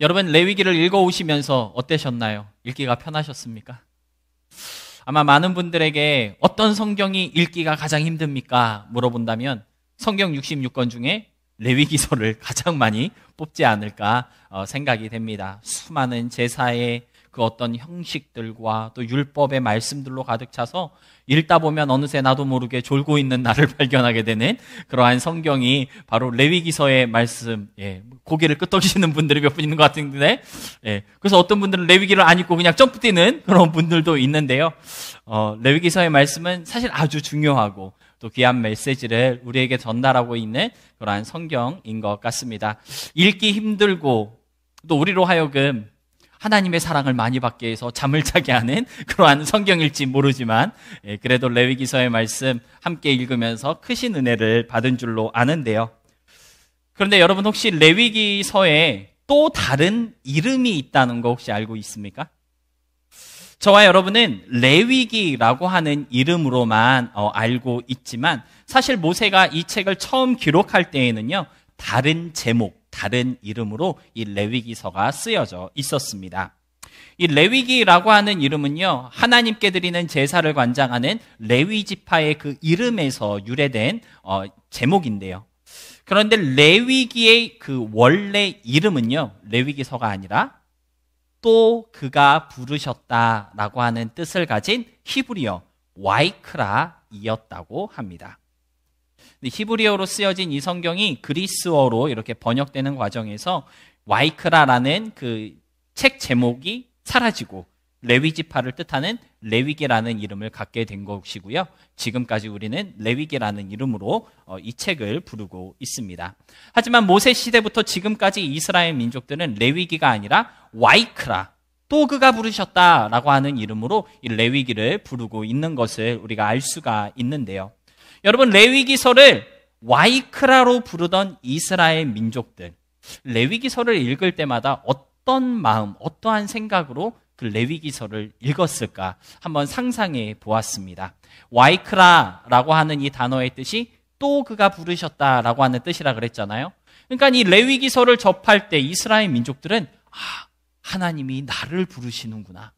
여러분, 레위기를 읽어오시면서 어떠셨나요? 읽기가 편하셨습니까? 아마 많은 분들에게 어떤 성경이 읽기가 가장 힘듭니까? 물어본다면 성경 66권 중에 레위기서를 가장 많이 뽑지 않을까 생각이 됩니다. 수많은 제사의 그 어떤 형식들과 또 율법의 말씀들로 가득 차서 읽다 보면 어느새 나도 모르게 졸고 있는 나를 발견하게 되는 그러한 성경이 바로 레위기서의 말씀. 고개를 끄덕이시는 분들이 몇 분 있는 것 같은데, 그래서 어떤 분들은 레위기를 안 읽고 그냥 점프 뛰는 그런 분들도 있는데요. 레위기서의 말씀은 사실 아주 중요하고 또 귀한 메시지를 우리에게 전달하고 있는 그러한 성경인 것 같습니다. 읽기 힘들고 또 우리로 하여금 하나님의 사랑을 많이 받게 해서 잠을 자게 하는 그러한 성경일지 모르지만 그래도 레위기서의 말씀 함께 읽으면서 크신 은혜를 받은 줄로 아는데요. 그런데 여러분, 혹시 레위기서에 또 다른 이름이 있다는 거 혹시 알고 있습니까? 저와 여러분은 레위기라고 하는 이름으로만 알고 있지만 사실 모세가 이 책을 처음 기록할 때에는요, 다른 제목, 다른 이름으로 이 레위기서가 쓰여져 있었습니다. 이 레위기라고 하는 이름은요, 하나님께 드리는 제사를 관장하는 레위 지파의 그 이름에서 유래된 제목인데요. 그런데 레위기의 그 원래 이름은요, 레위기서가 아니라 또 그가 부르셨다라고 하는 뜻을 가진 히브리어 와이크라이었다고 합니다. 히브리어로 쓰여진 이 성경이 그리스어로 이렇게 번역되는 과정에서 와이크라라는 그 책 제목이 사라지고 레위 지파를 뜻하는 레위기라는 이름을 갖게 된 것이고요. 지금까지 우리는 레위기라는 이름으로 이 책을 부르고 있습니다. 하지만 모세 시대부터 지금까지 이스라엘 민족들은 레위기가 아니라 와이크라, 또 그가 부르셨다라고 하는 이름으로 이 레위기를 부르고 있는 것을 우리가 알 수가 있는데요. 여러분, 레위기서를 와이크라로 부르던 이스라엘 민족들, 레위기서를 읽을 때마다 어떤 마음, 어떠한 생각으로 그 레위기서를 읽었을까 한번 상상해 보았습니다. 와이크라라고 하는 이 단어의 뜻이 또 그가 부르셨다라고 하는 뜻이라 그랬잖아요. 그러니까 이 레위기서를 접할 때 이스라엘 민족들은 하나님이 나를 부르시는구나,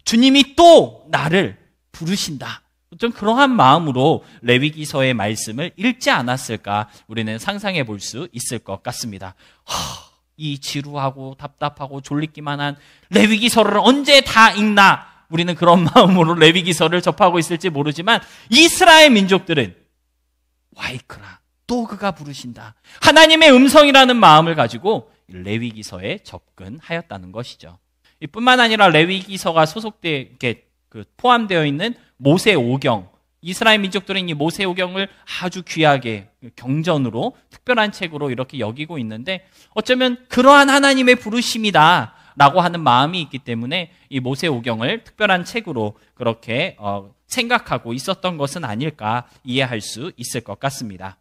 주님이 또 나를 부르신다, 좀 그러한 마음으로 레위기서의 말씀을 읽지 않았을까 우리는 상상해 볼 수 있을 것 같습니다. 이 지루하고 답답하고 졸리기만 한 레위기서를 언제 다 읽나, 우리는 그런 마음으로 레위기서를 접하고 있을지 모르지만 이스라엘 민족들은 와이크라, 또 그가 부르신다, 하나님의 음성이라는 마음을 가지고 레위기서에 접근하였다는 것이죠. 이뿐만 아니라 레위기서가 포함되어 있는 모세오경, 이스라엘 민족들은 이 모세오경을 아주 귀하게 경전으로 특별한 책으로 이렇게 여기고 있는데, 어쩌면 그러한 하나님의 부르심이다 라고 하는 마음이 있기 때문에 이 모세오경을 특별한 책으로 그렇게 생각하고 있었던 것은 아닐까 이해할 수 있을 것 같습니다.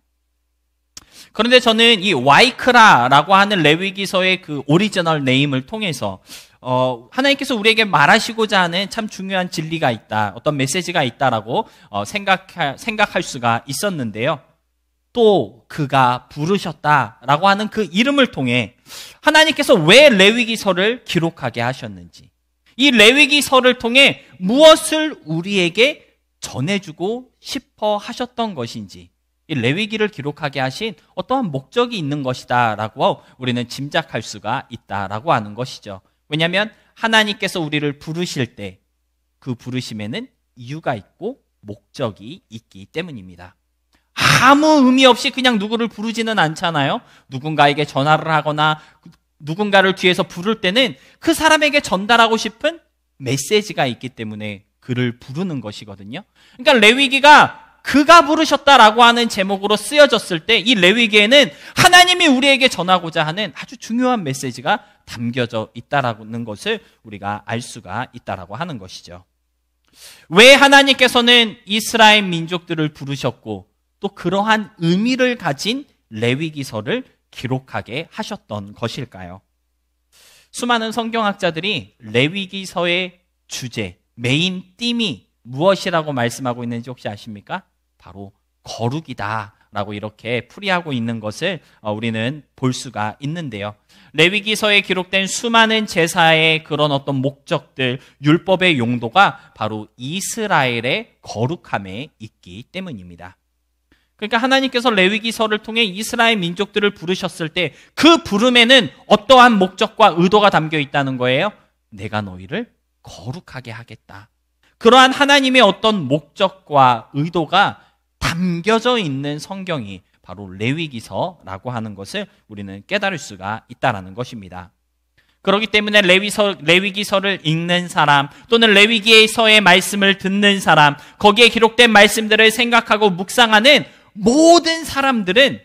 그런데 저는 이 와이크라라고 하는 레위기서의 그 오리지널 네임을 통해서 하나님께서 우리에게 말하시고자 하는 참 중요한 진리가 있다, 어떤 메시지가 있다라고 생각할 수가 있었는데요. 또 그가 부르셨다라고 하는 그 이름을 통해 하나님께서 왜 레위기서를 기록하게 하셨는지, 이 레위기서를 통해 무엇을 우리에게 전해주고 싶어 하셨던 것인지, 이 레위기를 기록하게 하신 어떠한 목적이 있는 것이다라고 우리는 짐작할 수가 있다라고 하는 것이죠. 왜냐하면 하나님께서 우리를 부르실 때 그 부르심에는 이유가 있고 목적이 있기 때문입니다. 아무 의미 없이 그냥 누구를 부르지는 않잖아요. 누군가에게 전화를 하거나 누군가를 뒤에서 부를 때는 그 사람에게 전달하고 싶은 메시지가 있기 때문에 그를 부르는 것이거든요. 그러니까 레위기가 그가 부르셨다라고 하는 제목으로 쓰여졌을 때 이 레위기에는 하나님이 우리에게 전하고자 하는 아주 중요한 메시지가 담겨져 있다라는 것을 우리가 알 수가 있다라고 하는 것이죠. 왜 하나님께서는 이스라엘 민족들을 부르셨고 또 그러한 의미를 가진 레위기서를 기록하게 하셨던 것일까요? 수많은 성경학자들이 레위기서의 주제, 메인 띠이 무엇이라고 말씀하고 있는지 혹시 아십니까? 바로 거룩이다 라고 이렇게 풀이하고 있는 것을 우리는 볼 수가 있는데요. 레위기서에 기록된 수많은 제사의 그런 어떤 목적들, 율법의 용도가 바로 이스라엘의 거룩함에 있기 때문입니다. 그러니까 하나님께서 레위기서를 통해 이스라엘 민족들을 부르셨을 때 그 부름에는 어떠한 목적과 의도가 담겨 있다는 거예요? 내가 너희를 거룩하게 하겠다. 그러한 하나님의 어떤 목적과 의도가 담겨져 있는 성경이 바로 레위기서라고 하는 것을 우리는 깨달을 수가 있다는 것입니다. 그렇기 때문에 레위기서를 읽는 사람 또는 레위기서의 말씀을 듣는 사람, 거기에 기록된 말씀들을 생각하고 묵상하는 모든 사람들은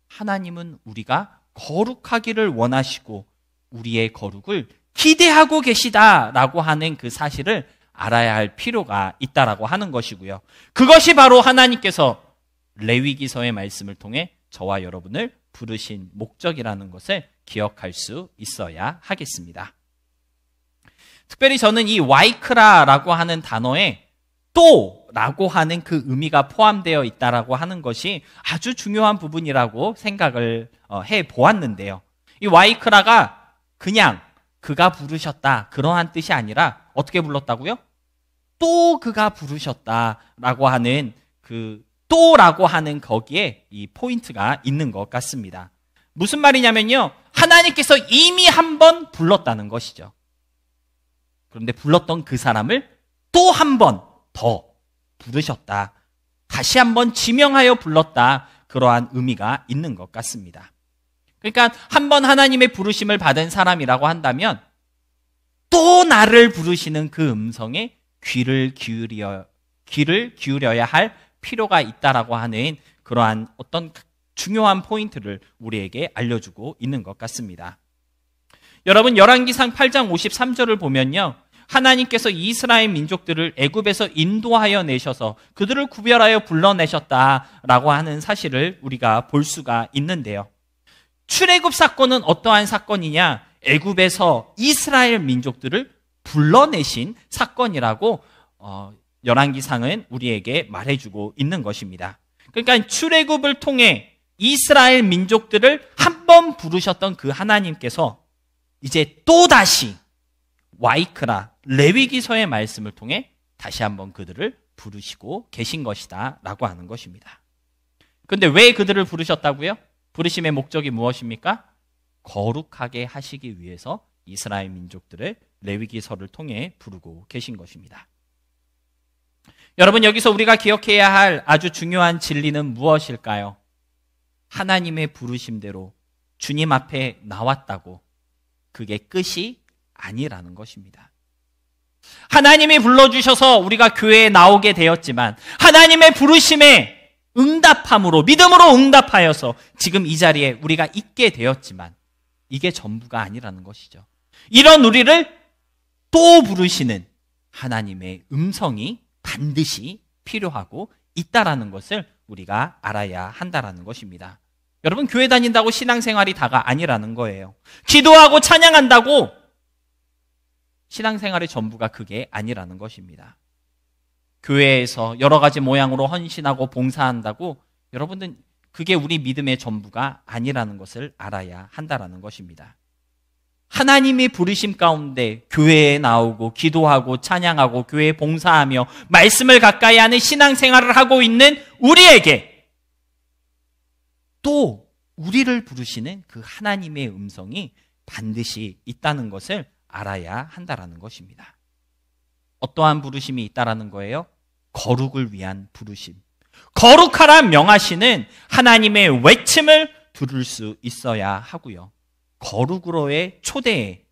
하나님은 우리가 거룩하기를 원하시고 우리의 거룩을 기대하고 계시다라고 하는 그 사실을 알아야 할 필요가 있다라고 하는 것이고요. 그것이 바로 하나님께서 레위기서의 말씀을 통해 저와 여러분을 부르신 목적이라는 것을 기억할 수 있어야 하겠습니다. 특별히 저는 이 와이크라라고 하는 단어에 또라고 하는 그 의미가 포함되어 있다라고 하는 것이 아주 중요한 부분이라고 생각을 해보았는데요. 이 와이크라가 그냥 그가 부르셨다 그러한 뜻이 아니라 어떻게 불렀다고요? 또 그가 부르셨다라고 하는 그 또라고 하는 거기에 이 포인트가 있는 것 같습니다. 무슨 말이냐면요, 하나님께서 이미 한 번 불렀다는 것이죠. 그런데 불렀던 그 사람을 또 한 번 더 부르셨다, 다시 한 번 지명하여 불렀다, 그러한 의미가 있는 것 같습니다. 그러니까 한 번 하나님의 부르심을 받은 사람이라고 한다면 또 나를 부르시는 그 음성에 귀를 기울여야 할 필요가 있다라고 하는 그러한 어떤 중요한 포인트를 우리에게 알려주고 있는 것 같습니다. 여러분, 열왕기상 8장 53절을 보면요, 하나님께서 이스라엘 민족들을 애굽에서 인도하여 내셔서 그들을 구별하여 불러내셨다라고 하는 사실을 우리가 볼 수가 있는데요. 출애굽 사건은 어떠한 사건이냐? 애굽에서 이스라엘 민족들을 불러내신 사건이라고 열왕기상은 우리에게 말해주고 있는 것입니다. 그러니까 출애굽을 통해 이스라엘 민족들을 한 번 부르셨던 그 하나님께서 이제 또다시 와이크라 레위기서의 말씀을 통해 다시 한번 그들을 부르시고 계신 것이다 라고 하는 것입니다. 그런데 왜 그들을 부르셨다고요? 부르심의 목적이 무엇입니까? 거룩하게 하시기 위해서 이스라엘 민족들을 레위기서를 통해 부르고 계신 것입니다. 여러분, 여기서 우리가 기억해야 할 아주 중요한 진리는 무엇일까요? 하나님의 부르심대로 주님 앞에 나왔다고 그게 끝이 아니라는 것입니다. 하나님이 불러주셔서 우리가 교회에 나오게 되었지만 하나님의 부르심에 응답함으로, 믿음으로 응답하여서 지금 이 자리에 우리가 있게 되었지만 이게 전부가 아니라는 것이죠. 이런 우리를 또 부르시는 하나님의 음성이 반드시 필요하고 있다라는 것을 우리가 알아야 한다라는 것입니다. 여러분, 교회 다닌다고 신앙생활이 다가 아니라는 거예요. 기도하고 찬양한다고 신앙생활의 전부가 그게 아니라는 것입니다. 교회에서 여러 가지 모양으로 헌신하고 봉사한다고 여러분들 그게 우리 믿음의 전부가 아니라는 것을 알아야 한다라는 것입니다. 하나님의 부르심 가운데 교회에 나오고 기도하고 찬양하고 교회에 봉사하며 말씀을 가까이 하는 신앙생활을 하고 있는 우리에게 또 우리를 부르시는 그 하나님의 음성이 반드시 있다는 것을 알아야 한다라는 것입니다. 어떠한 부르심이 있다라는 거예요? 거룩을 위한 부르심. 거룩하라 명하시는 하나님의 외침을 들을 수 있어야 하고요. 거룩으로의 초대에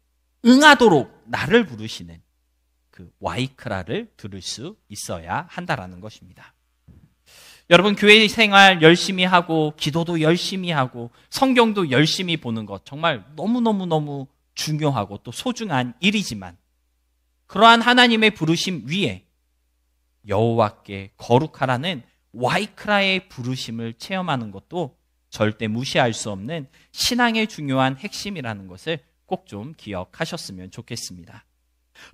응하도록 나를 부르시는 그 와이크라를 들을 수 있어야 한다라는 것입니다. 여러분, 교회 생활 열심히 하고 기도도 열심히 하고 성경도 열심히 보는 것 정말 너무너무 중요하고 또 소중한 일이지만 그러한 하나님의 부르심 위에 여호와께 거룩하라는 와이크라의 부르심을 체험하는 것도 절대 무시할 수 없는 신앙의 중요한 핵심이라는 것을 꼭 좀 기억하셨으면 좋겠습니다.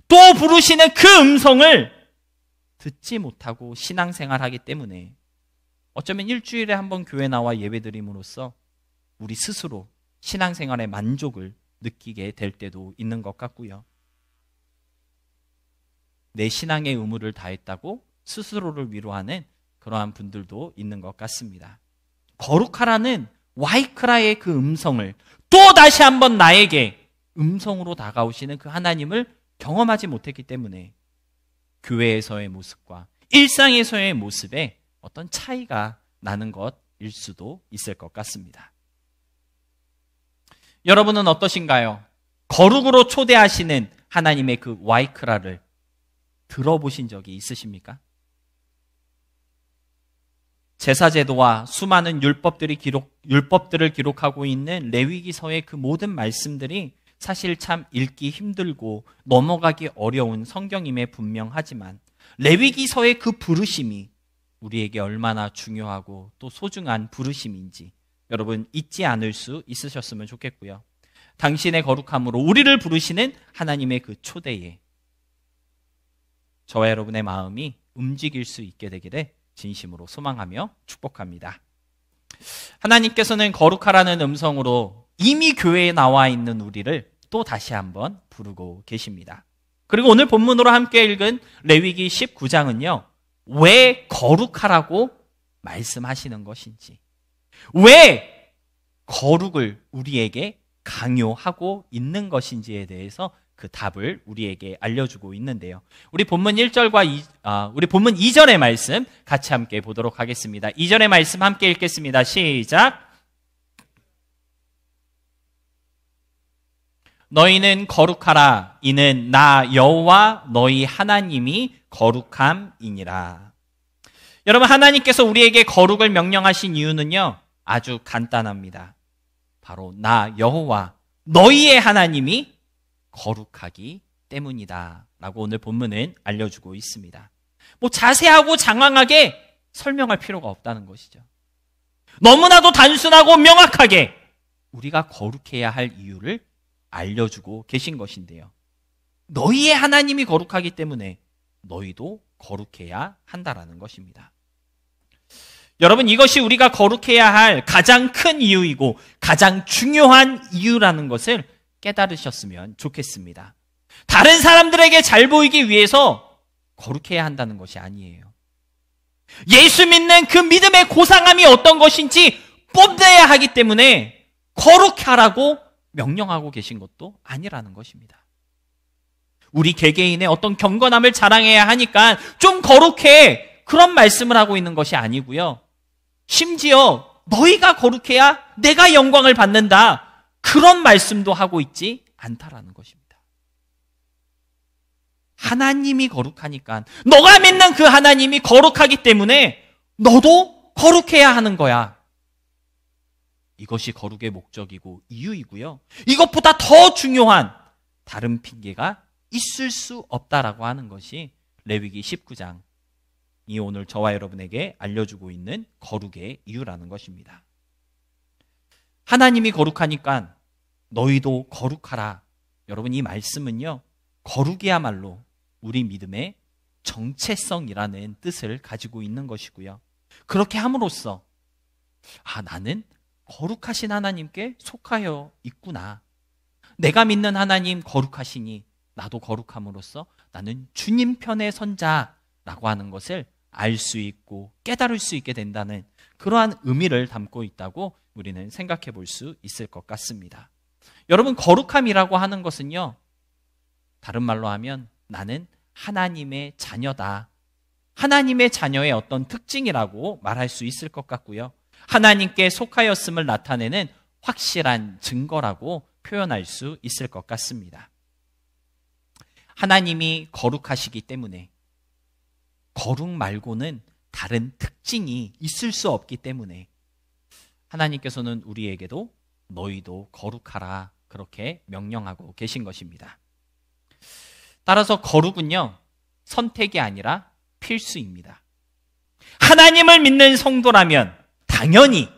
또 부르시는 그 음성을 듣지 못하고 신앙생활하기 때문에 어쩌면 일주일에 한 번 교회 나와 예배드림으로써 우리 스스로 신앙생활의 만족을 느끼게 될 때도 있는 것 같고요. 내 신앙의 의무를 다했다고 스스로를 위로하는 그러한 분들도 있는 것 같습니다. 거룩하라는 와이크라의 그 음성을 또 다시 한번 나에게 음성으로 다가오시는 그 하나님을 경험하지 못했기 때문에 교회에서의 모습과 일상에서의 모습에 어떤 차이가 나는 것일 수도 있을 것 같습니다. 여러분은 어떠신가요? 거룩으로 초대하시는 하나님의 그 와이크라를 들어보신 적이 있으십니까? 제사제도와 수많은 율법들을 기록하고 있는 레위기서의 그 모든 말씀들이 사실 참 읽기 힘들고 넘어가기 어려운 성경임에 분명하지만 레위기서의 그 부르심이 우리에게 얼마나 중요하고 또 소중한 부르심인지 여러분 잊지 않을 수 있으셨으면 좋겠고요. 당신의 거룩함으로 우리를 부르시는 하나님의 그 초대에 저와 여러분의 마음이 움직일 수 있게 되기를 진심으로 소망하며 축복합니다. 하나님께서는 거룩하라는 음성으로 이미 교회에 나와 있는 우리를 또 다시 한번 부르고 계십니다. 그리고 오늘 본문으로 함께 읽은 레위기 19장은요. 왜 거룩하라고 말씀하시는 것인지, 왜 거룩을 우리에게 강요하고 있는 것인지에 대해서 그 답을 우리에게 알려주고 있는데요. 우리 본문 1절과 우리 본문 2절의 말씀 같이 함께 보도록 하겠습니다. 2절의 말씀 함께 읽겠습니다. 시작. 너희는 거룩하라. 이는 나 여호와 너희 하나님이 거룩함이니라. 여러분, 하나님께서 우리에게 거룩을 명령하신 이유는요, 아주 간단합니다. 바로 나 여호와 너희의 하나님이 거룩하기 때문이다 라고 오늘 본문은 알려주고 있습니다. 뭐 자세하고 장황하게 설명할 필요가 없다는 것이죠. 너무나도 단순하고 명확하게 우리가 거룩해야 할 이유를 알려주고 계신 것인데요. 너희의 하나님이 거룩하기 때문에 너희도 거룩해야 한다라는 것입니다. 여러분, 이것이 우리가 거룩해야 할 가장 큰 이유이고 가장 중요한 이유라는 것을 깨달으셨으면 좋겠습니다. 다른 사람들에게 잘 보이기 위해서 거룩해야 한다는 것이 아니에요. 예수 믿는 그 믿음의 고상함이 어떤 것인지 뽐내야 하기 때문에 거룩하라고 명령하고 계신 것도 아니라는 것입니다. 우리 개개인의 어떤 경건함을 자랑해야 하니까 좀 거룩해, 그런 말씀을 하고 있는 것이 아니고요. 심지어 너희가 거룩해야 내가 영광을 받는다, 그런 말씀도 하고 있지 않다라는 것입니다. 하나님이 거룩하니까, 너가 믿는 그 하나님이 거룩하기 때문에 너도 거룩해야 하는 거야. 이것이 거룩의 목적이고 이유이고요. 이것보다 더 중요한 다른 핑계가 있을 수 없다라고 하는 것이 레위기 19장이 오늘 저와 여러분에게 알려주고 있는 거룩의 이유라는 것입니다. 하나님이 거룩하니까 너희도 거룩하라. 여러분, 이 말씀은요, 거룩이야말로 우리 믿음의 정체성이라는 뜻을 가지고 있는 것이고요. 그렇게 함으로써 나는 거룩하신 하나님께 속하여 있구나. 내가 믿는 하나님 거룩하시니 나도 거룩함으로써 나는 주님 편에 선자라고 하는 것을 알 수 있고 깨달을 수 있게 된다는 그러한 의미를 담고 있다고 우리는 생각해 볼 수 있을 것 같습니다. 여러분, 거룩함이라고 하는 것은요, 다른 말로 하면 나는 하나님의 자녀다. 하나님의 자녀의 어떤 특징이라고 말할 수 있을 것 같고요. 하나님께 속하였음을 나타내는 확실한 증거라고 표현할 수 있을 것 같습니다. 하나님이 거룩하시기 때문에 거룩 말고는 다른 특징이 있을 수 없기 때문에 하나님께서는 우리에게도 너희도 거룩하라, 그렇게 명령하고 계신 것입니다. 따라서 거룩은요, 선택이 아니라 필수입니다. 하나님을 믿는 성도라면 당연히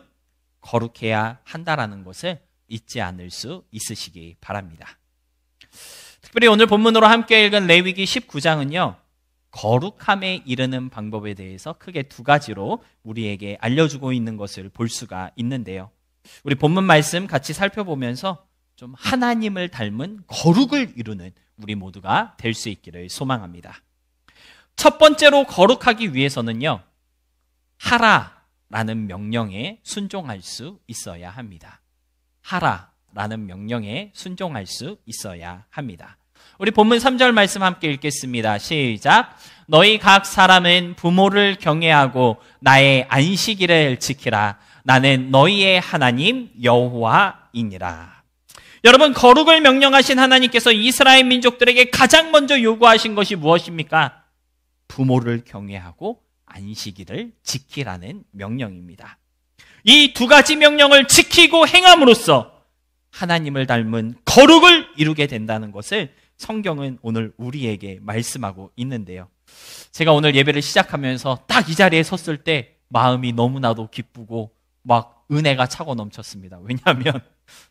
거룩해야 한다라는 것을 잊지 않을 수 있으시기 바랍니다. 특별히 오늘 본문으로 함께 읽은 레위기 19장은요, 거룩함에 이르는 방법에 대해서 크게 두 가지로 우리에게 알려주고 있는 것을 볼 수가 있는데요. 우리 본문 말씀 같이 살펴보면서 좀 하나님을 닮은 거룩을 이루는 우리 모두가 될 수 있기를 소망합니다. 첫 번째로 거룩하기 위해서는요, 하라라는 명령에 순종할 수 있어야 합니다. 하라라는 명령에 순종할 수 있어야 합니다. 우리 본문 3절 말씀 함께 읽겠습니다. 시작. 너희 각 사람은 부모를 경외하고 나의 안식일을 지키라. 나는 너희의 하나님 여호와이니라. 여러분, 거룩을 명령하신 하나님께서 이스라엘 민족들에게 가장 먼저 요구하신 것이 무엇입니까? 부모를 경외하고 안식일을 지키라는 명령입니다. 이 두 가지 명령을 지키고 행함으로써 하나님을 닮은 거룩을 이루게 된다는 것을 성경은 오늘 우리에게 말씀하고 있는데요. 제가 오늘 예배를 시작하면서 딱 이 자리에 섰을 때 마음이 너무나도 기쁘고 막 은혜가 차고 넘쳤습니다. 왜냐하면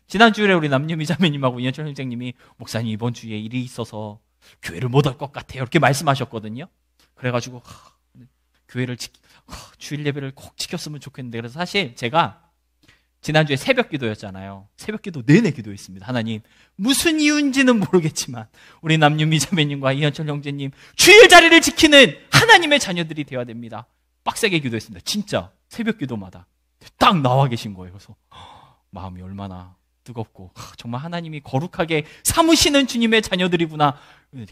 지난주에 우리 남유미 자매님하고 이현철 선생님이 목사님 이번 주에 일이 있어서 교회를 못 올 것 같아요 이렇게 말씀하셨거든요. 그래가지고 교회를 주일 예배를 꼭 지켰으면 좋겠는데, 그래서 사실 제가 지난주에 새벽 기도였잖아요. 새벽 기도 내내 기도했습니다. 하나님, 무슨 이유인지는 모르겠지만 우리 남유미 자매님과 이현철 형제님 주일 자리를 지키는 하나님의 자녀들이 되어야 됩니다. 빡세게 기도했습니다. 진짜 새벽 기도마다 딱 나와 계신 거예요. 그래서 마음이 얼마나 뜨겁고 정말 하나님이 거룩하게 삼으시는 주님의 자녀들이구나,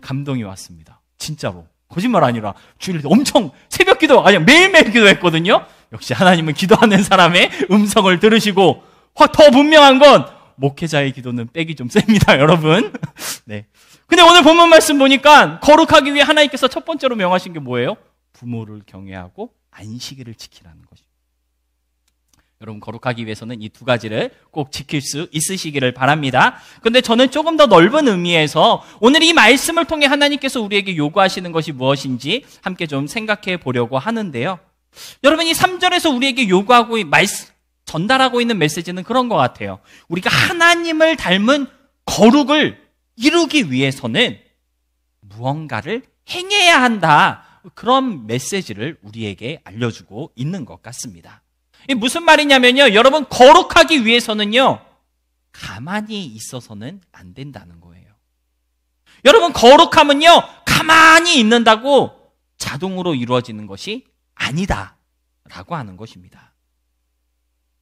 감동이 왔습니다. 진짜로 거짓말 아니라 주일에 엄청 새벽 기도, 아니 매일매일 기도했거든요. 역시 하나님은 기도하는 사람의 음성을 들으시고, 더 분명한 건 목회자의 기도는 빽이 좀 셉니다, 여러분. 네. 근데 오늘 본문 말씀 보니까 거룩하기 위해 하나님께서 첫 번째로 명하신 게 뭐예요? 부모를 경외하고 안식일을 지키라는 것입니다. 여러분, 거룩하기 위해서는 이 두 가지를 꼭 지킬 수 있으시기를 바랍니다. 그런데 저는 조금 더 넓은 의미에서 오늘 이 말씀을 통해 하나님께서 우리에게 요구하시는 것이 무엇인지 함께 좀 생각해 보려고 하는데요. 여러분, 이 3절에서 우리에게 요구하고 전달하고 있는 메시지는 그런 것 같아요. 우리가 하나님을 닮은 거룩을 이루기 위해서는 무언가를 행해야 한다, 그런 메시지를 우리에게 알려주고 있는 것 같습니다. 이게 무슨 말이냐면요, 여러분, 거룩하기 위해서는요 가만히 있어서는 안 된다는 거예요. 여러분, 거룩함은요 가만히 있는다고 자동으로 이루어지는 것이 아니다 라고 하는 것입니다.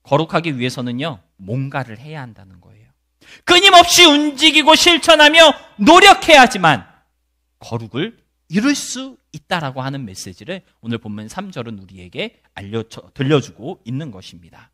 거룩하기 위해서는요 뭔가를 해야 한다는 거예요. 끊임없이 움직이고 실천하며 노력해야지만 거룩을 이룰 수 있다라고 하는 메시지를 오늘 본문 3절은 우리에게 들려주고 있는 것입니다.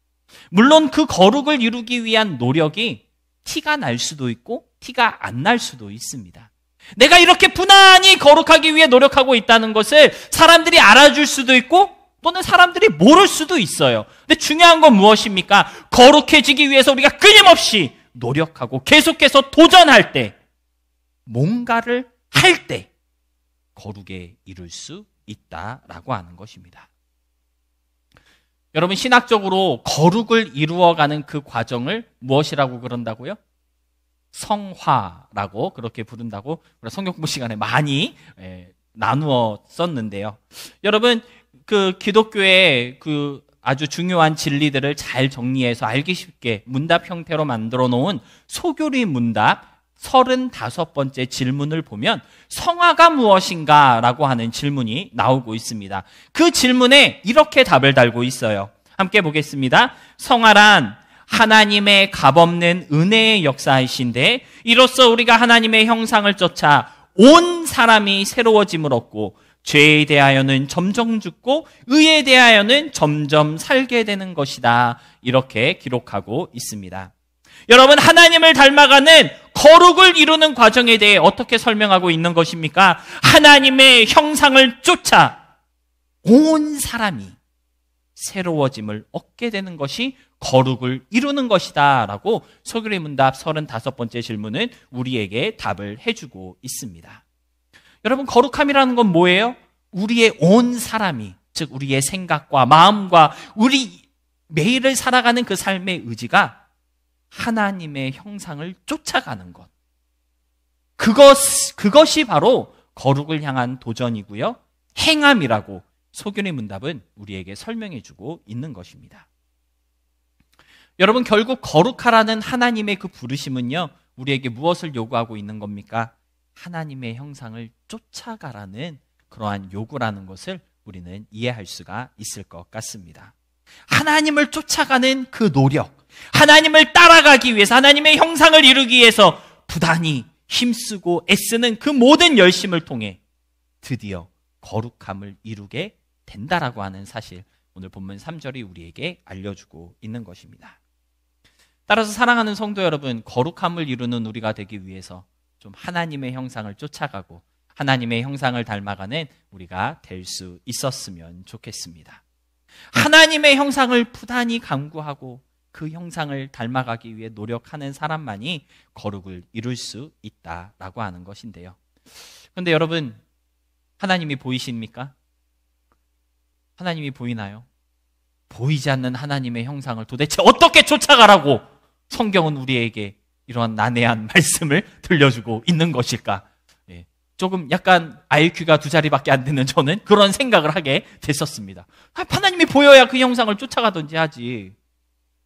물론 그 거룩을 이루기 위한 노력이 티가 날 수도 있고 티가 안 날 수도 있습니다. 내가 이렇게 무난히 거룩하기 위해 노력하고 있다는 것을 사람들이 알아줄 수도 있고 또는 사람들이 모를 수도 있어요. 근데 중요한 건 무엇입니까? 거룩해지기 위해서 우리가 끊임없이 노력하고 계속해서 도전할 때, 뭔가를 할 때 거룩에 이룰 수 있다라고 하는 것입니다. 여러분, 신학적으로 거룩을 이루어가는 그 과정을 무엇이라고 그런다고요? 성화라고 그렇게 부른다고 우리가 성경 공부 시간에 많이 나누어 썼는데요. 여러분, 그 기독교의 그 아주 중요한 진리들을 잘 정리해서 알기 쉽게 문답 형태로 만들어 놓은 소교리 문답 35번째 질문을 보면 성화가 무엇인가 라고 하는 질문이 나오고 있습니다. 그 질문에 이렇게 답을 달고 있어요. 함께 보겠습니다. 성화란 하나님의 값없는 은혜의 역사이신데, 이로써 우리가 하나님의 형상을 쫓아 온 사람이 새로워짐을 얻고 죄에 대하여는 점점 죽고 의에 대하여는 점점 살게 되는 것이다, 이렇게 기록하고 있습니다. 여러분, 하나님을 닮아가는 거룩을 이루는 과정에 대해 어떻게 설명하고 있는 것입니까? 하나님의 형상을 쫓아 온 사람이 새로워짐을 얻게 되는 것이 거룩을 이루는 것이다 라고 소교리 문답 35번째 질문은 우리에게 답을 해주고 있습니다. 여러분, 거룩함이라는 건 뭐예요? 우리의 온 사람이, 즉 우리의 생각과 마음과 우리 매일을 살아가는 그 삶의 의지가 하나님의 형상을 쫓아가는 것, 그것이 바로 거룩을 향한 도전이고요, 행함이라고 소견의 문답은 우리에게 설명해주고 있는 것입니다. 여러분, 결국 거룩하라는 하나님의 그 부르심은요, 우리에게 무엇을 요구하고 있는 겁니까? 하나님의 형상을 쫓아가라는 그러한 요구라는 것을 우리는 이해할 수가 있을 것 같습니다. 하나님을 쫓아가는 그 노력, 하나님을 따라가기 위해서, 하나님의 형상을 이루기 위해서 부단히 힘쓰고 애쓰는 그 모든 열심을 통해 드디어 거룩함을 이루게 된다라고 하는 사실, 오늘 본문 3절이 우리에게 알려주고 있는 것입니다. 따라서 사랑하는 성도 여러분, 거룩함을 이루는 우리가 되기 위해서 좀 하나님의 형상을 쫓아가고 하나님의 형상을 닮아가는 우리가 될 수 있었으면 좋겠습니다. 하나님의 형상을 부단히 강구하고 그 형상을 닮아가기 위해 노력하는 사람만이 거룩을 이룰 수 있다라고 하는 것인데요. 그런데 여러분, 하나님이 보이십니까? 하나님이 보이나요? 보이지 않는 하나님의 형상을 도대체 어떻게 쫓아가라고 성경은 우리에게 이러한 난해한 말씀을 들려주고 있는 것일까? 조금 약간 IQ가 2자리밖에 안 되는 저는 그런 생각을 하게 됐었습니다. 하나님이 보여야 그 형상을 쫓아가든지 하지.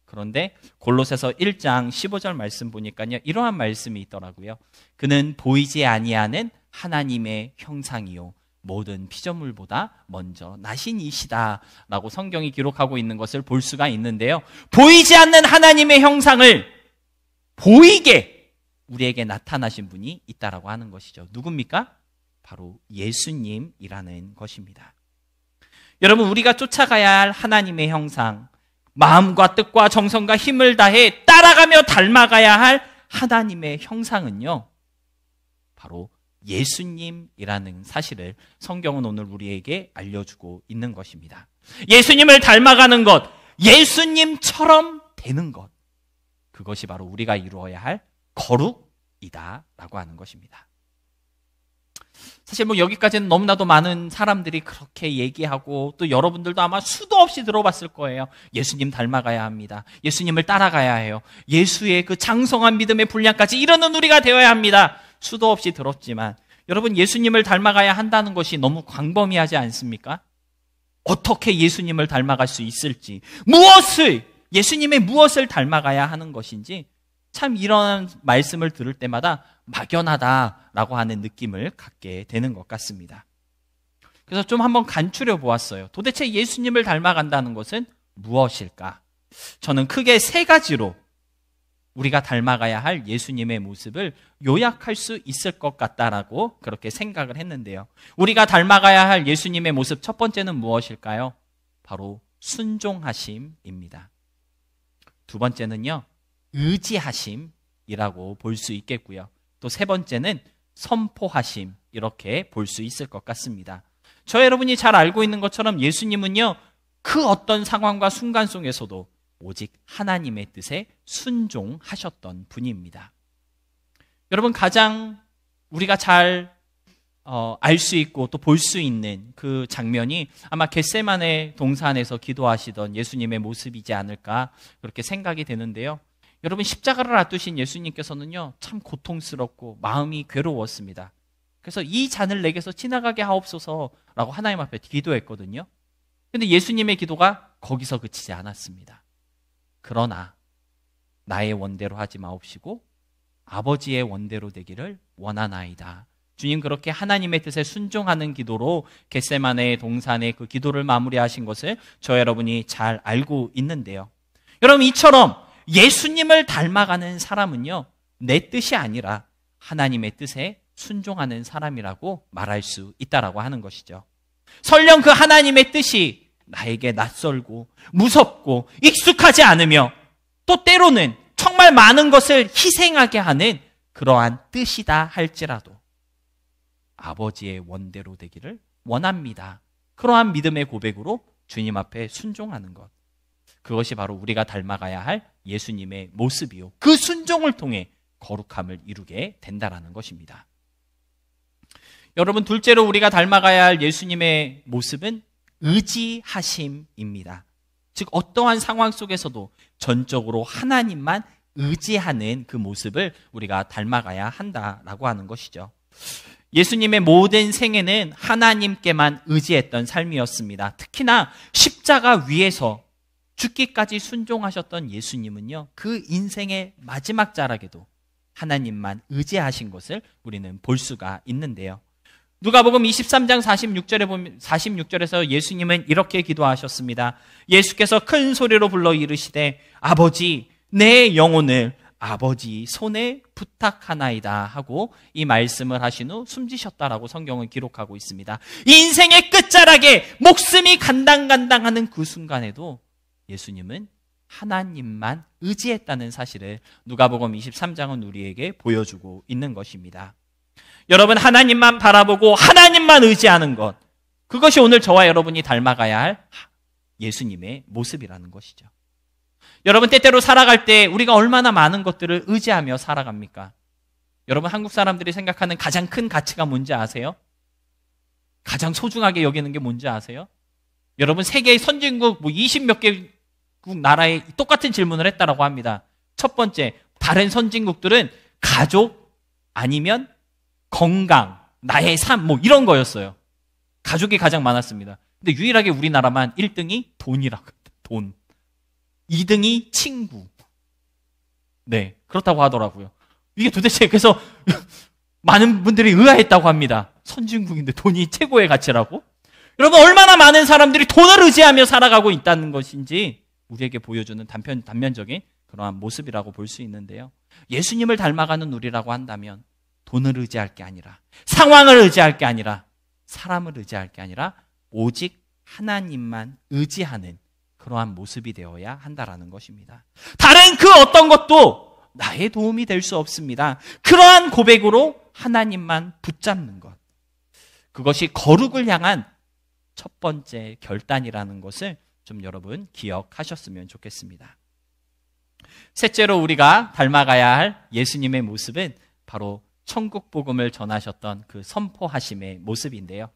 그런데 골로새서 1장 15절 말씀 보니까요, 이러한 말씀이 있더라고요. 그는 보이지 아니하는 하나님의 형상이요 모든 피조물보다 먼저 나신 이시다라고 성경이 기록하고 있는 것을 볼 수가 있는데요. 보이지 않는 하나님의 형상을 보이게 우리에게 나타나신 분이 있다라고 하는 것이죠. 누굽니까? 바로 예수님이라는 것입니다. 여러분, 우리가 쫓아가야 할 하나님의 형상, 마음과 뜻과 정성과 힘을 다해 따라가며 닮아가야 할 하나님의 형상은요, 바로 예수님이라는 사실을 성경은 오늘 우리에게 알려주고 있는 것입니다. 예수님을 닮아가는 것, 예수님처럼 되는 것, 그것이 바로 우리가 이루어야 할 거룩이다라고 하는 것입니다. 사실 여기까지는 너무나도 많은 사람들이 그렇게 얘기하고, 또 여러분들도 아마 수도 없이 들어봤을 거예요. 예수님 닮아가야 합니다. 예수님을 따라가야 해요. 예수의 그 장성한 믿음의 분량까지 이르는 우리가 되어야 합니다. 수도 없이 들었지만 여러분, 예수님을 닮아가야 한다는 것이 너무 광범위하지 않습니까? 어떻게 예수님을 닮아갈 수 있을지, 예수님의 무엇을 닮아가야 하는 것인지, 참 이런 말씀을 들을 때마다 막연하다라고 하는 느낌을 갖게 되는 것 같습니다. 그래서 좀 한번 간추려 보았어요. 도대체 예수님을 닮아간다는 것은 무엇일까? 저는 크게 3가지로 우리가 닮아가야 할 예수님의 모습을 요약할 수 있을 것 같다라고 그렇게 생각을 했는데요. 우리가 닮아가야 할 예수님의 모습, 첫 번째는 무엇일까요? 바로 순종하심입니다. 두 번째는요, 의지하심이라고 볼 수 있겠고요. 또 3번째는 선포하심, 이렇게 볼 수 있을 것 같습니다. 저 여러분이 잘 알고 있는 것처럼 예수님은요, 그 어떤 상황과 순간 속에서도 오직 하나님의 뜻에 순종하셨던 분입니다. 여러분, 가장 우리가 잘 알 수 있고 또 볼 수 있는 그 장면이 아마 겟세마네 동산에서 기도하시던 예수님의 모습이지 않을까 그렇게 생각이 되는데요. 여러분, 십자가를 앞두신 예수님께서는요, 참 고통스럽고 마음이 괴로웠습니다. 그래서 이 잔을 내게서 지나가게 하옵소서라고 하나님 앞에 기도했거든요. 그런데 예수님의 기도가 거기서 그치지 않았습니다. 그러나 나의 원대로 하지 마옵시고 아버지의 원대로 되기를 원하나이다. 주님, 그렇게 하나님의 뜻에 순종하는 기도로 겟세마네 동산의 그 기도를 마무리하신 것을 저 여러분이 잘 알고 있는데요. 여러분, 이처럼 예수님을 닮아가는 사람은요, 내 뜻이 아니라 하나님의 뜻에 순종하는 사람이라고 말할 수 있다라고 하는 것이죠. 설령 그 하나님의 뜻이 나에게 낯설고 무섭고 익숙하지 않으며 또 때로는 정말 많은 것을 희생하게 하는 그러한 뜻이다 할지라도 아버지의 원대로 되기를 원합니다. 그러한 믿음의 고백으로 주님 앞에 순종하는 것, 그것이 바로 우리가 닮아가야 할 예수님의 모습이요, 그 순종을 통해 거룩함을 이루게 된다라는 것입니다. 여러분, 둘째로 우리가 닮아가야 할 예수님의 모습은 의지하심입니다. 즉, 어떠한 상황 속에서도 전적으로 하나님만 의지하는 그 모습을 우리가 닮아가야 한다라고 하는 것이죠. 예수님의 모든 생애는 하나님께만 의지했던 삶이었습니다. 특히나 십자가 위에서 죽기까지 순종하셨던 예수님은요, 그 인생의 마지막 자락에도 하나님만 의지하신 것을 우리는 볼 수가 있는데요. 누가복음 23장 46절에서 예수님은 이렇게 기도하셨습니다. 예수께서 큰 소리로 불러 이르시되 아버지 내 영혼을 아버지 손에 부탁하나이다 하고 이 말씀을 하신 후 숨지셨다라고 성경은 기록하고 있습니다. 인생의 끝자락에 목숨이 간당간당하는 그 순간에도 예수님은 하나님만 의지했다는 사실을 누가복음 23장은 우리에게 보여주고 있는 것입니다. 여러분, 하나님만 바라보고 하나님만 의지하는 것, 그것이 오늘 저와 여러분이 닮아가야 할 예수님의 모습이라는 것이죠. 여러분, 때때로 살아갈 때 우리가 얼마나 많은 것들을 의지하며 살아갑니까? 여러분, 한국 사람들이 생각하는 가장 큰 가치가 뭔지 아세요? 가장 소중하게 여기는 게 뭔지 아세요? 여러분, 세계의 선진국 20몇 개국 나라에 똑같은 질문을 했다라고 합니다. 첫 번째, 다른 선진국들은 가족 아니면 건강, 나의 삶, 이런 거였어요. 가족이 가장 많았습니다. 근데 유일하게 우리나라만 1등이 돈이라고 합니다. 돈. 2등이 친구. 네, 그렇다고 하더라고요. 이게 도대체 그래서 많은 분들이 의아했다고 합니다. 선진국인데 돈이 최고의 가치라고? 여러분, 얼마나 많은 사람들이 돈을 의지하며 살아가고 있다는 것인지 우리에게 보여주는 단면적인 그러한 모습이라고 볼 수 있는데요. 예수님을 닮아가는 우리라고 한다면 돈을 의지할 게 아니라, 상황을 의지할 게 아니라, 사람을 의지할 게 아니라 오직 하나님만 의지하는 그러한 모습이 되어야 한다라는 것입니다. 다른 그 어떤 것도 나의 도움이 될 수 없습니다. 그러한 고백으로 하나님만 붙잡는 것, 그것이 거룩을 향한 첫 번째 결단이라는 것을 좀 여러분 기억하셨으면 좋겠습니다. 셋째로 우리가 닮아가야 할 예수님의 모습은 바로 천국 복음을 전하셨던 그 선포하심의 모습인데요.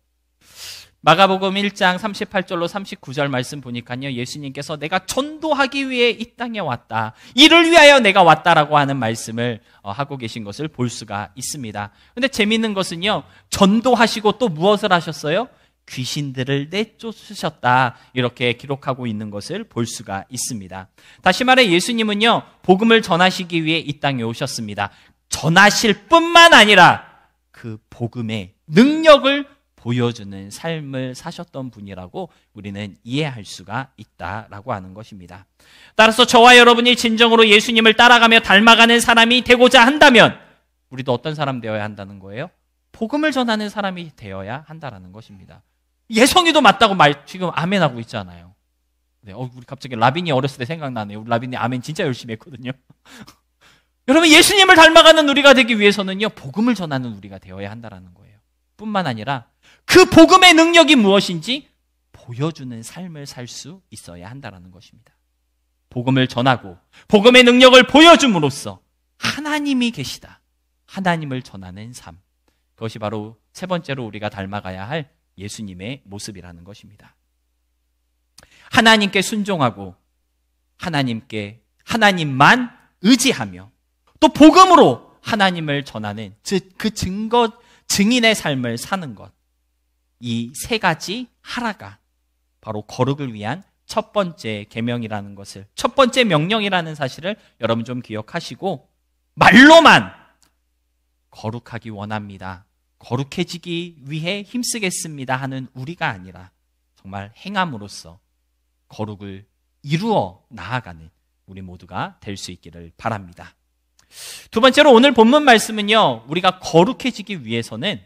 마가복음 1장 38절로 39절 말씀 보니까요, 예수님께서 내가 전도하기 위해 이 땅에 왔다, 이를 위하여 내가 왔다라고 하는 말씀을 하고 계신 것을 볼 수가 있습니다. 근데 재미있는 것은요, 전도하시고 또 무엇을 하셨어요? 귀신들을 내쫓으셨다, 이렇게 기록하고 있는 것을 볼 수가 있습니다. 다시 말해 예수님은요, 복음을 전하시기 위해 이 땅에 오셨습니다. 전하실 뿐만 아니라 그 복음의 능력을 보여주는 삶을 사셨던 분이라고 우리는 이해할 수가 있다라고 하는 것입니다. 따라서 저와 여러분이 진정으로 예수님을 따라가며 닮아가는 사람이 되고자 한다면 우리도 어떤 사람 되어야 한다는 거예요? 복음을 전하는 사람이 되어야 한다라는 것입니다. 예성이도 맞다고 지금 아멘하고 있잖아요. 네, 우리 갑자기 라빈이 어렸을 때 생각나네요. 우리 라빈이 아멘 진짜 열심히 했거든요. 여러분, 예수님을 닮아가는 우리가 되기 위해서는요, 복음을 전하는 우리가 되어야 한다라는 거예요. 뿐만 아니라 그 복음의 능력이 무엇인지 보여주는 삶을 살 수 있어야 한다라는 것입니다. 복음을 전하고 복음의 능력을 보여줌으로써 하나님이 계시다, 하나님을 전하는 삶, 그것이 바로 세 번째로 우리가 닮아가야 할 예수님의 모습이라는 것입니다. 하나님께 순종하고 하나님만 의지하며 또 복음으로 하나님을 전하는 그 증인의 삶을 사는 것, 이 세 가지 하나가 바로 거룩을 위한 첫 번째 계명이라는 것을, 첫 번째 명령이라는 사실을 여러분 좀 기억하시고, 말로만 거룩하기 원합니다, 거룩해지기 위해 힘쓰겠습니다 하는 우리가 아니라 정말 행함으로써 거룩을 이루어 나아가는 우리 모두가 될 수 있기를 바랍니다. 두 번째로 오늘 본문 말씀은요, 우리가 거룩해지기 위해서는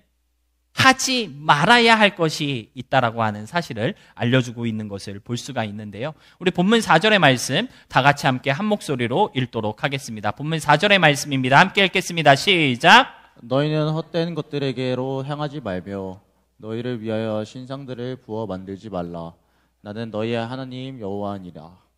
하지 말아야 할 것이 있다라고 하는 사실을 알려주고 있는 것을 볼 수가 있는데요. 우리 본문 4절의 말씀 다 같이 함께 한 목소리로 읽도록 하겠습니다. 본문 4절의 말씀입니다. 함께 읽겠습니다. 시작. 너희는 헛된 것들에게로 향하지 말며 너희를 위하여 신상들을 부어 만들지 말라. 나는 너희의 하나님 여호와니라.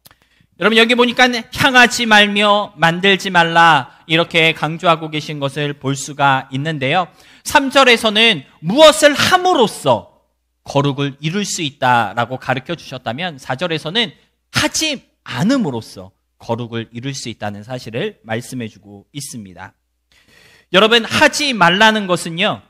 여러분, 여기 보니까 향하지 말며 만들지 말라 이렇게 강조하고 계신 것을 볼 수가 있는데요. 3절에서는 무엇을 함으로써 거룩을 이룰 수 있다라고 가르쳐 주셨다면 4절에서는 하지 않음으로써 거룩을 이룰 수 있다는 사실을 말씀해 주고 있습니다. 여러분, 하지 말라는 것은요,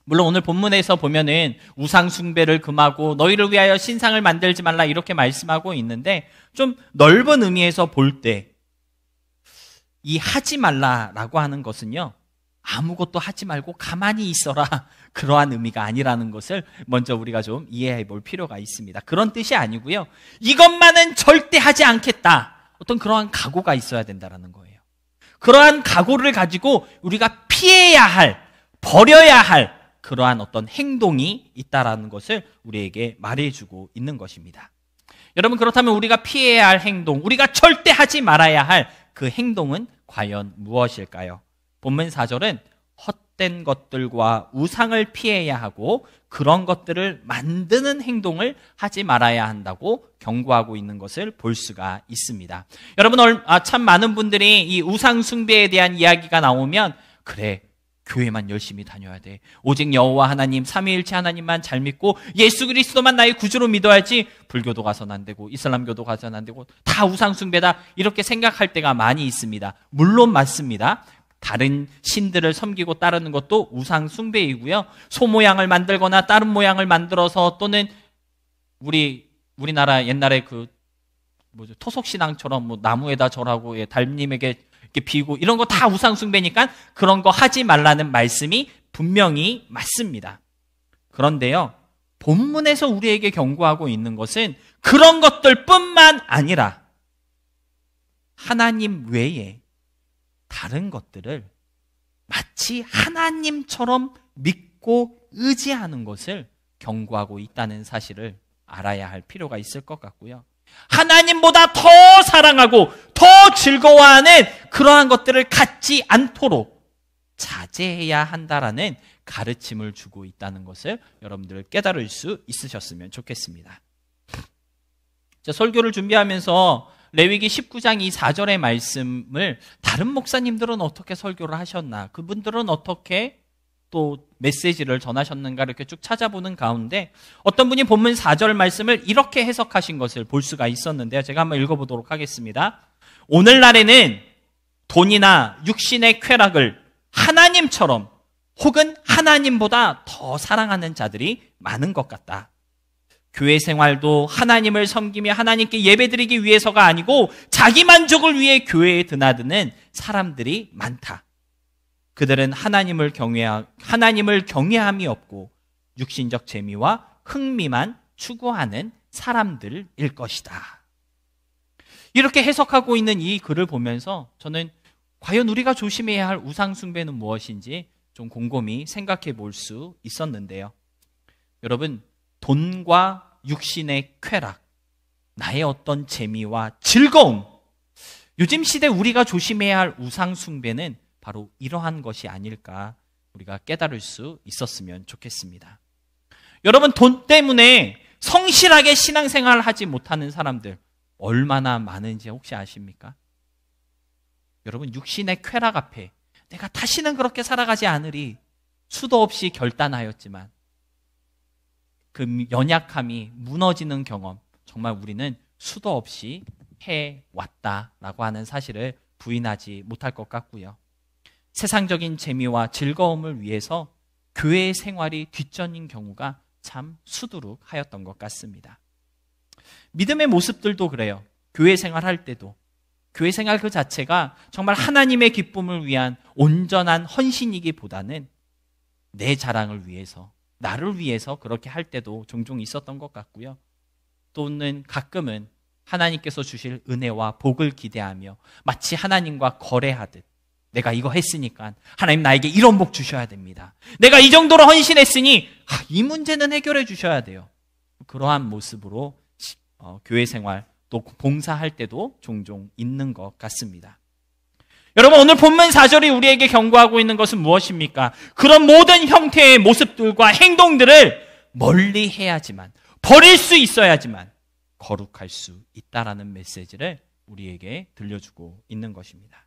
물론 오늘 본문에서 보면은 우상 숭배를 금하고 너희를 위하여 신상을 만들지 말라 이렇게 말씀하고 있는데 좀 넓은 의미에서 볼 때 이 하지 말라라고 하는 것은요, 아무것도 하지 말고 가만히 있어라 그러한 의미가 아니라는 것을 먼저 우리가 좀 이해해 볼 필요가 있습니다. 그런 뜻이 아니고요, 이것만은 절대 하지 않겠다, 어떤 그러한 각오가 있어야 된다는 거예요. 그러한 각오를 가지고 우리가 피해야 할, 버려야 할 그러한 어떤 행동이 있다라는 것을 우리에게 말해주고 있는 것입니다. 여러분, 그렇다면 우리가 피해야 할 행동, 우리가 절대 하지 말아야 할 그 행동은 과연 무엇일까요? 본문 4절은 헛된 것들과 우상을 피해야 하고 그런 것들을 만드는 행동을 하지 말아야 한다고 경고하고 있는 것을 볼 수가 있습니다. 여러분, 참 많은 분들이 이 우상 숭배에 대한 이야기가 나오면 그래, 교회만 열심히 다녀야 돼, 오직 여호와 하나님 삼위일체 하나님만 잘 믿고 예수 그리스도만 나의 구주로 믿어야지, 불교도 가서는 안 되고 이슬람교도 가서는 안 되고 다 우상 숭배다 이렇게 생각할 때가 많이 있습니다. 물론 맞습니다. 다른 신들을 섬기고 따르는 것도 우상 숭배이고요, 소 모양을 만들거나 다른 모양을 만들어서 또는 우리나라 옛날에 토속 신앙처럼 나무에다 절하고 달님에게 이렇게 비고 이런 거 다 우상 숭배니까 그런 거 하지 말라는 말씀이 분명히 맞습니다. 그런데요, 본문에서 우리에게 경고하고 있는 것은 그런 것들뿐만 아니라 하나님 외에 다른 것들을 마치 하나님처럼 믿고 의지하는 것을 경고하고 있다는 사실을 알아야 할 필요가 있을 것 같고요, 하나님보다 더 사랑하고 더 즐거워하는 그러한 것들을 갖지 않도록 자제해야 한다라는 가르침을 주고 있다는 것을 여러분들 깨달을 수 있으셨으면 좋겠습니다. 설교를 준비하면서 레위기 19장 이 4절의 말씀을 다른 목사님들은 어떻게 설교를 하셨나, 그분들은 어떻게 또 메시지를 전하셨는가 이렇게 쭉 찾아보는 가운데 어떤 분이 본문 4절 말씀을 이렇게 해석하신 것을 볼 수가 있었는데요. 제가 한번 읽어보도록 하겠습니다. 오늘날에는 돈이나 육신의 쾌락을 하나님처럼 혹은 하나님보다 더 사랑하는 자들이 많은 것 같다. 교회 생활도 하나님을 섬기며 하나님께 예배드리기 위해서가 아니고 자기 만족을 위해 교회에 드나드는 사람들이 많다. 그들은 하나님을 경외함이 없고 육신적 재미와 흥미만 추구하는 사람들일 것이다. 이렇게 해석하고 있는 이 글을 보면서 저는 과연 우리가 조심해야 할 우상 숭배는 무엇인지 좀 곰곰이 생각해 볼 수 있었는데요. 여러분, 돈과 육신의 쾌락, 나의 어떤 재미와 즐거움, 요즘 시대 우리가 조심해야 할 우상 숭배는 바로 이러한 것이 아닐까 우리가 깨달을 수 있었으면 좋겠습니다. 여러분, 돈 때문에 성실하게 신앙생활을 하지 못하는 사람들 얼마나 많은지 혹시 아십니까? 여러분, 육신의 쾌락 앞에 내가 다시는 그렇게 살아가지 않으리 수도 없이 결단하였지만 그 연약함이 무너지는 경험, 정말 우리는 수도 없이 해왔다라고 하는 사실을 부인하지 못할 것 같고요. 세상적인 재미와 즐거움을 위해서 교회 생활이 뒷전인 경우가 참 수두룩하였던 것 같습니다. 믿음의 모습들도 그래요. 교회 생활할 때도 교회 생활 그 자체가 정말 하나님의 기쁨을 위한 온전한 헌신이기보다는 내 자랑을 위해서, 나를 위해서 그렇게 할 때도 종종 있었던 것 같고요. 또는 가끔은 하나님께서 주실 은혜와 복을 기대하며 마치 하나님과 거래하듯 내가 이거 했으니까 하나님 나에게 이런 복 주셔야 됩니다. 내가 이 정도로 헌신했으니 이 문제는 해결해 주셔야 돼요. 그러한 모습으로 교회 생활 또 봉사할 때도 종종 있는 것 같습니다. 여러분, 오늘 본문 4절이 우리에게 경고하고 있는 것은 무엇입니까? 그런 모든 형태의 모습들과 행동들을 멀리 해야지만, 버릴 수 있어야지만 거룩할 수 있다라는 메시지를 우리에게 들려주고 있는 것입니다.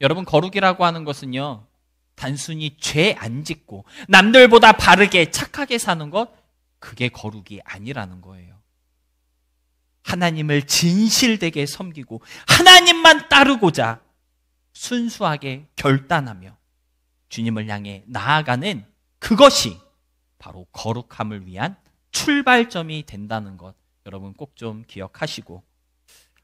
여러분, 거룩이라고 하는 것은요, 단순히 죄 안 짓고 남들보다 바르게 착하게 사는 것, 그게 거룩이 아니라는 거예요. 하나님을 진실되게 섬기고 하나님만 따르고자 순수하게 결단하며 주님을 향해 나아가는 그것이 바로 거룩함을 위한 출발점이 된다는 것, 여러분 꼭 좀 기억하시고,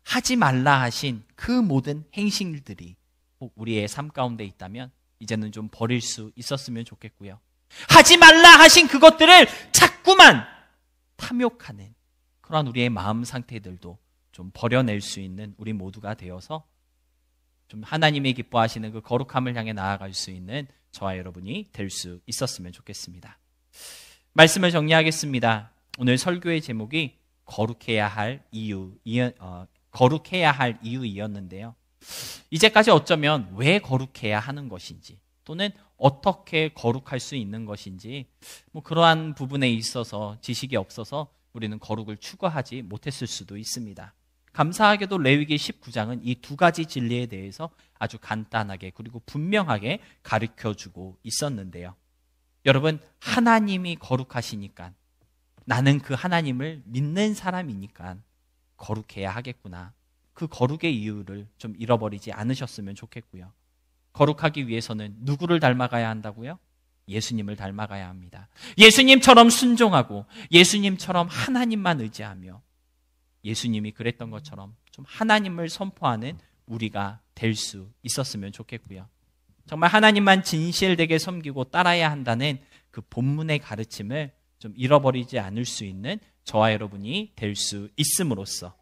하지 말라 하신 그 모든 행실들이 꼭 우리의 삶 가운데 있다면 이제는 좀 버릴 수 있었으면 좋겠고요. 하지 말라 하신 그것들을 자꾸만 탐욕하는 그러한 우리의 마음 상태들도 좀 버려낼 수 있는 우리 모두가 되어서 좀 하나님이 기뻐하시는 그 거룩함을 향해 나아갈 수 있는 저와 여러분이 될 수 있었으면 좋겠습니다. 말씀을 정리하겠습니다. 오늘 설교의 제목이 거룩해야 할 이유이었는데요. 이제까지 어쩌면 왜 거룩해야 하는 것인지, 또는 어떻게 거룩할 수 있는 것인지, 그러한 부분에 있어서 지식이 없어서 우리는 거룩을 추구하지 못했을 수도 있습니다. 감사하게도 레위기 19장은 이 두 가지 진리에 대해서 아주 간단하게 그리고 분명하게 가르쳐주고 있었는데요. 여러분, 하나님이 거룩하시니까, 나는 그 하나님을 믿는 사람이니까 거룩해야 하겠구나. 그 거룩의 이유를 좀 잃어버리지 않으셨으면 좋겠고요. 거룩하기 위해서는 누구를 닮아가야 한다고요? 예수님을 닮아가야 합니다. 예수님처럼 순종하고 예수님처럼 하나님만 의지하며 예수님이 그랬던 것처럼 좀 하나님을 선포하는 우리가 될 수 있었으면 좋겠고요. 정말 하나님만 진실되게 섬기고 따라야 한다는 그 본문의 가르침을 좀 잃어버리지 않을 수 있는 저와 여러분이 될 수 있음으로써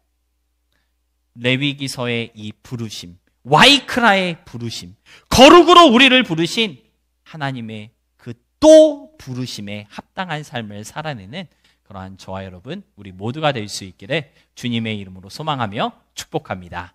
레위기서의 이 부르심, 와이크라의 부르심, 거룩으로 우리를 부르신 하나님의 그 또 부르심에 합당한 삶을 살아내는 그러한 저와 여러분, 우리 모두가 될 수 있기를 주님의 이름으로 소망하며 축복합니다.